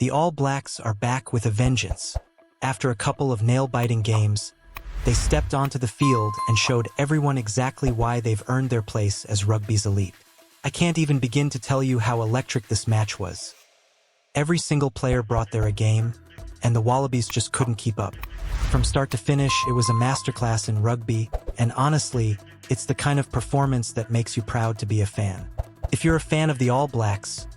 The All Blacks are back with a vengeance. After a couple of nail-biting games, they stepped onto the field and showed everyone exactly why they've earned their place as rugby's elite. I can't even begin to tell you how electric this match was. Every single player brought their A game, and the Wallabies just couldn't keep up. From start to finish, it was a masterclass in rugby, and honestly, it's the kind of performance that makes you proud to be a fan. If you're a fan of the All Blacks,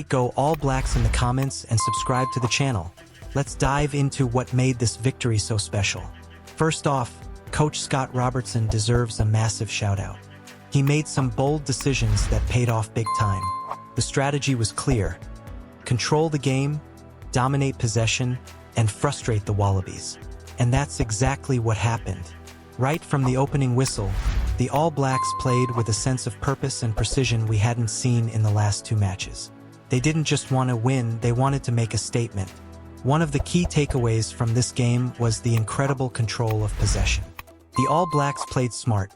go All Blacks in the comments and subscribe to the channel. Let's dive into what made this victory so special. First off, Coach Scott Robertson deserves a massive shout-out. He made some bold decisions that paid off big time. The strategy was clear: control the game, dominate possession, and frustrate the Wallabies. And that's exactly what happened. Right from the opening whistle, the All Blacks played with a sense of purpose and precision we hadn't seen in the last two matches. They didn't just want to win, they wanted to make a statement. One of the key takeaways from this game was the incredible control of possession. The All Blacks played smart,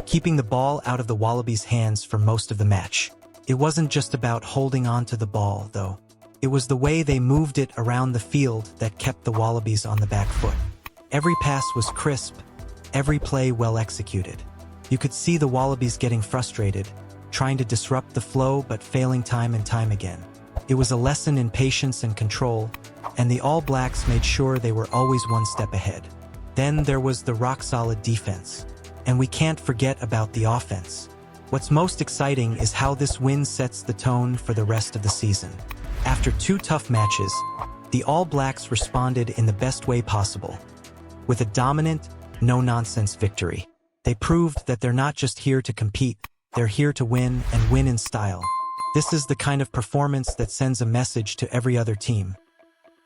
keeping the ball out of the Wallabies' hands for most of the match. It wasn't just about holding on to the ball, though. It was the way they moved it around the field that kept the Wallabies on the back foot. Every pass was crisp, every play well executed. You could see the Wallabies getting frustrated, trying to disrupt the flow but failing time and time again. It was a lesson in patience and control, and the All Blacks made sure they were always one step ahead. Then there was the rock-solid defense. And we can't forget about the offense. What's most exciting is how this win sets the tone for the rest of the season. After two tough matches, the All Blacks responded in the best way possible. With a dominant, no-nonsense victory, they proved that they're not just here to compete, they're here to win, and win in style. This is the kind of performance that sends a message to every other team.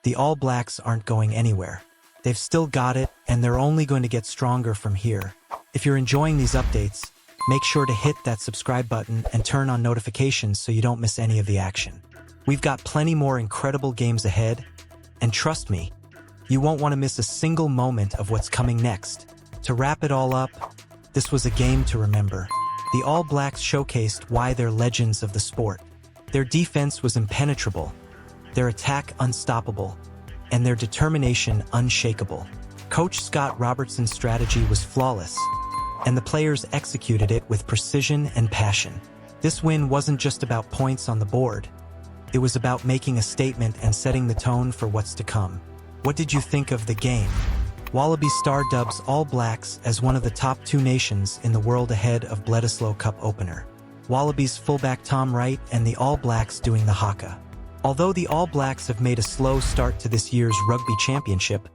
The All Blacks aren't going anywhere. They've still got it, and they're only going to get stronger from here. If you're enjoying these updates, make sure to hit that subscribe button and turn on notifications so you don't miss any of the action. We've got plenty more incredible games ahead, and trust me, you won't want to miss a single moment of what's coming next. To wrap it all up, this was a game to remember. The All Blacks showcased why they're legends of the sport. Their defense was impenetrable, their attack unstoppable, and their determination unshakable. Coach Scott Robertson's strategy was flawless, and the players executed it with precision and passion. This win wasn't just about points on the board. It was about making a statement and setting the tone for what's to come. What did you think of the game? Wallaby Star dubs All Blacks as one of the top two nations in the world ahead of Bledisloe Cup opener. Wallabies fullback Tom Wright and the All Blacks doing the haka. Although the All Blacks have made a slow start to this year's Rugby Championship,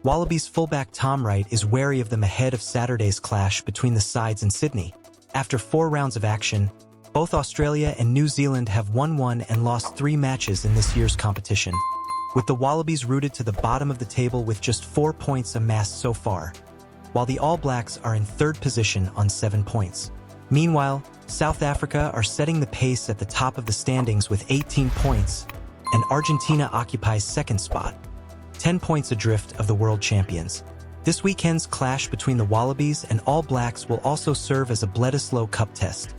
Wallabies fullback Tom Wright is wary of them ahead of Saturday's clash between the sides in Sydney. After 4 rounds of action, both Australia and New Zealand have won 1 and lost 3 matches in this year's competition, with the Wallabies rooted to the bottom of the table with just 4 points amassed so far, while the All Blacks are in 3rd position on 7 points. Meanwhile, South Africa are setting the pace at the top of the standings with 18 points, and Argentina occupies 2nd spot, 10 points adrift of the world champions. This weekend's clash between the Wallabies and All Blacks will also serve as a Bledisloe Cup test,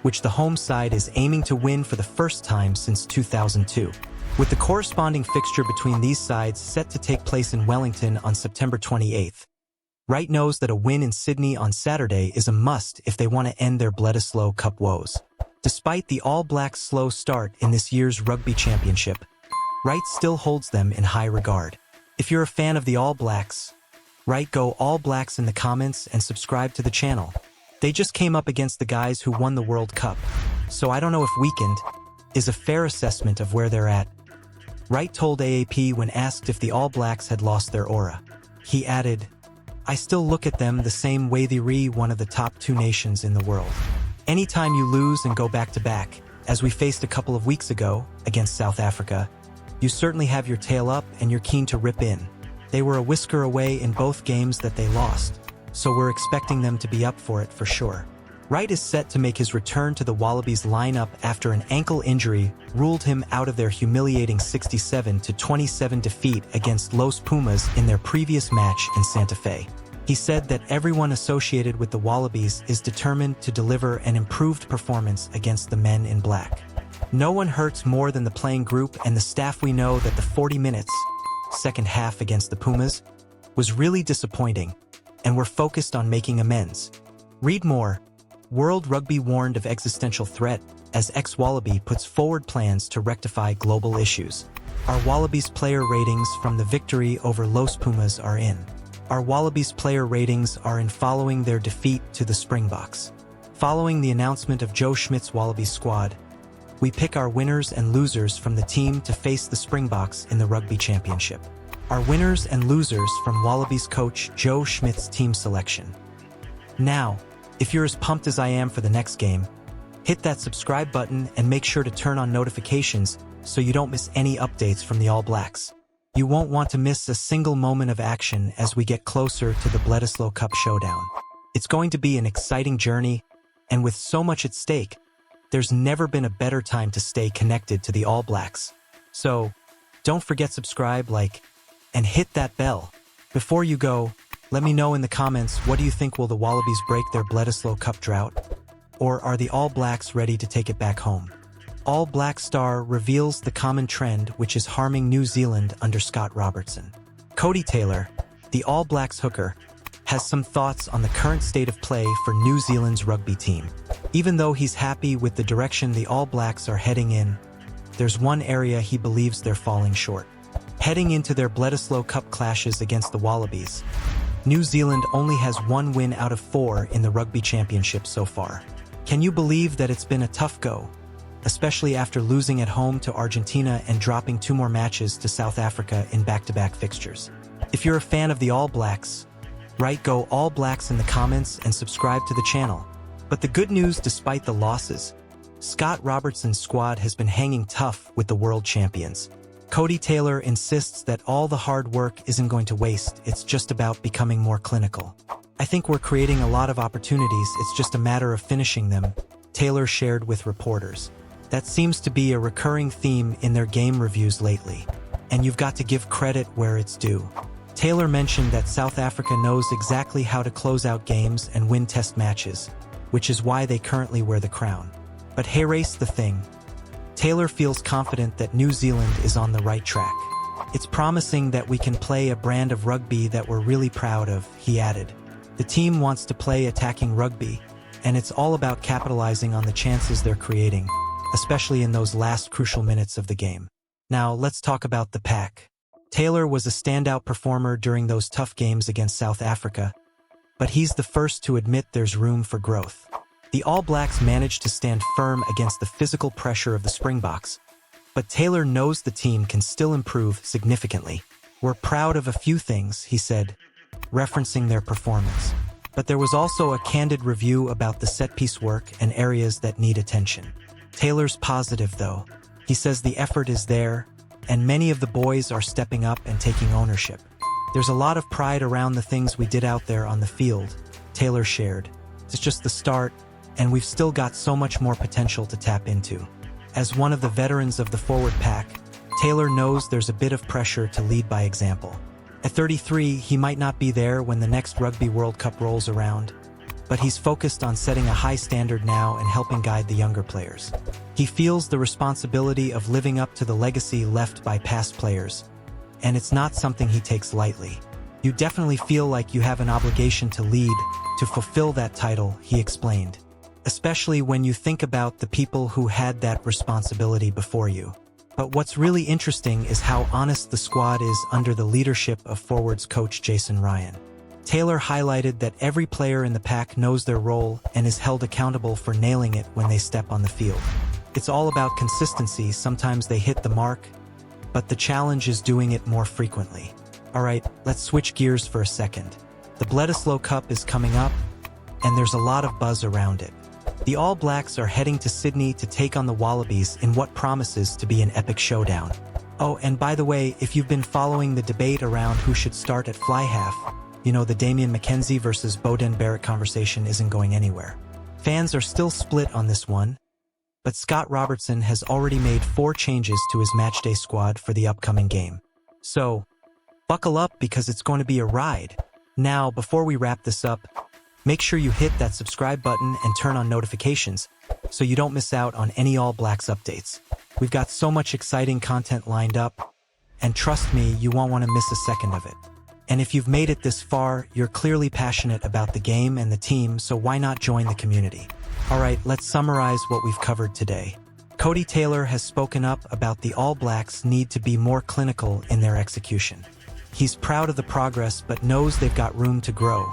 which the home side is aiming to win for the first time since 2002. With the corresponding fixture between these sides set to take place in Wellington on September 28th, Wright knows that a win in Sydney on Saturday is a must if they want to end their Bledisloe Cup woes. Despite the All Blacks' slow start in this year's Rugby Championship, Wright still holds them in high regard. If you're a fan of the All Blacks, go All Blacks in the comments and subscribe to the channel. They just came up against the guys who won the World Cup, so I don't know if weakened is a fair assessment of where they're at. Wright told AAP when asked if the All Blacks had lost their aura. He added, "I still look at them the same way they re one of the top 2 nations in the world. Anytime you lose and go back-to-back, as we faced a couple of weeks ago against South Africa, you certainly have your tail up and you're keen to rip in. They were a whisker away in both games that they lost, so we're expecting them to be up for it for sure." Wright is set to make his return to the Wallabies lineup after an ankle injury ruled him out of their humiliating 67-27 defeat against Los Pumas in their previous match in Santa Fe. He said that everyone associated with the Wallabies is determined to deliver an improved performance against the men in black. No one hurts more than the playing group and the staff. We know that the 40 minutes, second half against the Pumas, was really disappointing, and we're focused on making amends. Read more. World Rugby warned of existential threat as ex-Wallaby puts forward plans to rectify global issues. Our Wallabies player ratings from the victory over Los Pumas are in. Our Wallabies player ratings are in following their defeat to the Springboks. Following the announcement of Joe Schmidt's Wallabies squad, we pick our winners and losers from the team to face the Springboks in the Rugby Championship. Our winners and losers from Wallabies coach Joe Schmidt's team selection. Now, if you're as pumped as I am for the next game, hit that subscribe button and make sure to turn on notifications so you don't miss any updates from the All Blacks. You won't want to miss a single moment of action as we get closer to the Bledisloe Cup showdown. It's going to be an exciting journey, and with so much at stake, there's never been a better time to stay connected to the All Blacks. So, don't forget subscribe, like, and hit that bell. Before you go, let me know in the comments, what do you think? Will the Wallabies break their Bledisloe Cup drought? Or are the All Blacks ready to take it back home? All Black Star reveals the common trend which is harming New Zealand under Scott Robertson. Cody Taylor, the All Blacks hooker, has some thoughts on the current state of play for New Zealand's rugby team. Even though he's happy with the direction the All Blacks are heading in, there's one area he believes they're falling short. Heading into their Bledisloe Cup clashes against the Wallabies, New Zealand only has 1 win out of 4 in the Rugby Championship so far. Can you believe that it's been a tough go? Especially after losing at home to Argentina and dropping 2 more matches to South Africa in back-to-back fixtures. If you're a fan of the All Blacks, write "Go All Blacks" in the comments and subscribe to the channel. But the good news, despite the losses, Scott Robertson's squad has been hanging tough with the world champions. Cody Taylor insists that all the hard work isn't going to waste, it's just about becoming more clinical. I think we're creating a lot of opportunities, it's just a matter of finishing them, Taylor shared with reporters. That seems to be a recurring theme in their game reviews lately, and you've got to give credit where it's due. Taylor mentioned that South Africa knows exactly how to close out games and win test matches, which is why they currently wear the crown. But here's the thing. Taylor feels confident that New Zealand is on the right track. It's promising that we can play a brand of rugby that we're really proud of, he added. The team wants to play attacking rugby, and it's all about capitalizing on the chances they're creating, especially in those last crucial minutes of the game. Now, let's talk about the pack. Taylor was a standout performer during those tough games against South Africa, but he's the first to admit there's room for growth. The All Blacks managed to stand firm against the physical pressure of the Springboks, but Taylor knows the team can still improve significantly. We're proud of a few things, he said, referencing their performance. But there was also a candid review about the set-piece work and areas that need attention. Taylor's positive, though. He says the effort is there, and many of the boys are stepping up and taking ownership. There's a lot of pride around the things we did out there on the field, Taylor shared. It's just the start, and we've still got so much more potential to tap into. As one of the veterans of the forward pack, Taylor knows there's a bit of pressure to lead by example. At 33, he might not be there when the next Rugby World Cup rolls around, but he's focused on setting a high standard now and helping guide the younger players. He feels the responsibility of living up to the legacy left by past players, and it's not something he takes lightly. You definitely feel like you have an obligation to lead, to fulfill that title, he explained, especially when you think about the people who had that responsibility before you. But what's really interesting is how honest the squad is under the leadership of forwards coach Jason Ryan. Taylor highlighted that every player in the pack knows their role and is held accountable for nailing it when they step on the field. It's all about consistency. Sometimes they hit the mark, but the challenge is doing it more frequently. Alright, let's switch gears for a second. The Bledisloe Cup is coming up, and there's a lot of buzz around it. The All Blacks are heading to Sydney to take on the Wallabies in what promises to be an epic showdown. Oh, and by the way, if you've been following the debate around who should start at fly half, you know the Damian McKenzie versus Beauden Barrett conversation isn't going anywhere. Fans are still split on this one, but Scott Robertson has already made 4 changes to his matchday squad for the upcoming game. So, buckle up because it's going to be a ride. Now, before we wrap this up, make sure you hit that subscribe button and turn on notifications so you don't miss out on any All Blacks updates. We've got so much exciting content lined up, and trust me, you won't want to miss a second of it. And if you've made it this far, you're clearly passionate about the game and the team, so why not join the community? Alright, let's summarize what we've covered today. Cody Taylor has spoken up about the All Blacks need to be more clinical in their execution. He's proud of the progress but knows they've got room to grow,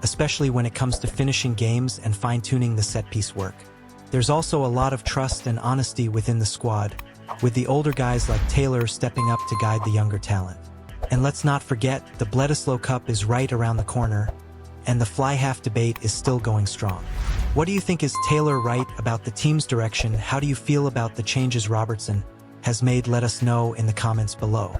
especially when it comes to finishing games and fine-tuning the set-piece work. There's also a lot of trust and honesty within the squad, with the older guys like Taylor stepping up to guide the younger talent. And let's not forget, the Bledisloe Cup is right around the corner, and the fly-half debate is still going strong. What do you think? Is Taylor right about the team's direction? How do you feel about the changes Robertson has made? Let us know in the comments below.